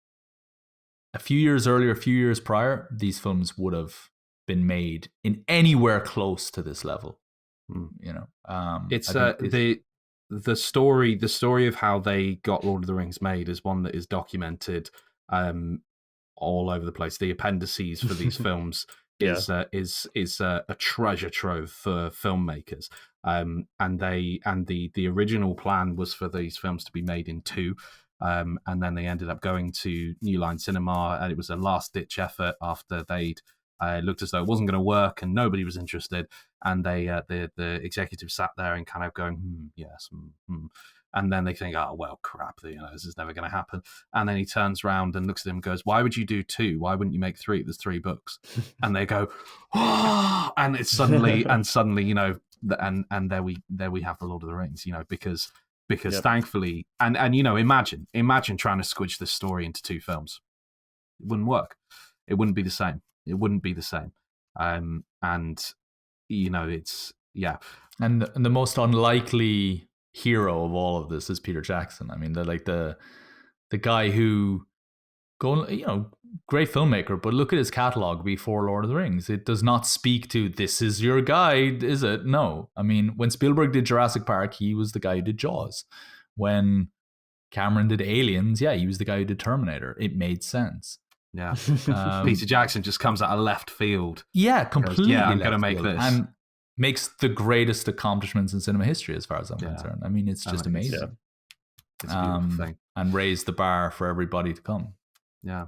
Speaker 3: a few years earlier, a few years prior, these films would have been made in anywhere close to this level. You know,
Speaker 1: it's the story of how they got Lord of the Rings made is one that is documented all over the place. The appendices for these films is a treasure trove for filmmakers. And the original plan was for these films to be made in two. And then they ended up going to New Line Cinema, and it was a last-ditch effort after they'd looked as though it wasn't going to work and nobody was interested. And the executives sat there and kind of going, yes. And then they think, oh, well, crap, this is never going to happen. And then he turns around and looks at him and goes, why would you do two? Why wouldn't you make three? There's 3 books. And they go, oh, and it's suddenly, and there we have the Lord of the Rings, because thankfully, and imagine trying to squidge this story into 2 films. It wouldn't work. It wouldn't be the same. It's, yeah. And
Speaker 3: the most unlikely hero of all of this is Peter Jackson. I mean, the guy who great filmmaker, but look at his catalog before Lord of the Rings. It does not speak to, this is your guy, is it? No. I mean, when Spielberg did Jurassic Park, he was the guy who did Jaws. When Cameron did Aliens, he was the guy who did Terminator. It made sense.
Speaker 1: Yeah. Peter Jackson just comes out of left field.
Speaker 3: Yeah, completely.
Speaker 1: I'm going to make this.
Speaker 3: And makes the greatest accomplishments in cinema history, as far as I'm concerned. I mean, it's just amazing.
Speaker 1: It's a beautiful thing.
Speaker 3: And raise the bar for everybody to come.
Speaker 1: Yeah,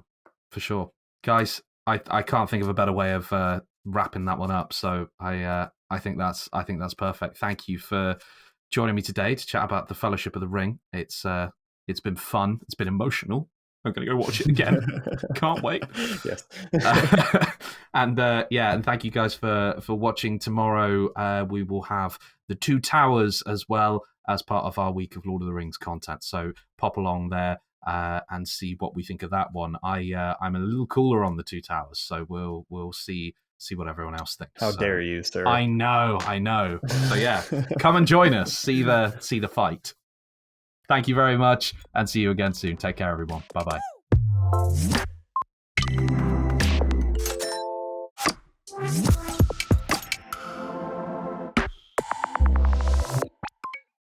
Speaker 1: for sure. Guys, I can't think of a better way of wrapping that one up. So I think that's perfect. Thank you for joining me today to chat about the Fellowship of the Ring. It's been fun. It's been emotional. I'm going to go watch it again. Can't wait.
Speaker 2: Yes.
Speaker 1: And thank you guys for watching. Tomorrow we will have The Two Towers as well as part of our week of Lord of the Rings content. So pop along there and see what we think of that one. I'm a little cooler on The Two Towers, so we'll see what everyone else thinks.
Speaker 2: How dare you, sir?
Speaker 1: I know. So yeah, come and join us. See the fight. Thank you very much, and see you again soon. Take care, everyone. Bye-bye.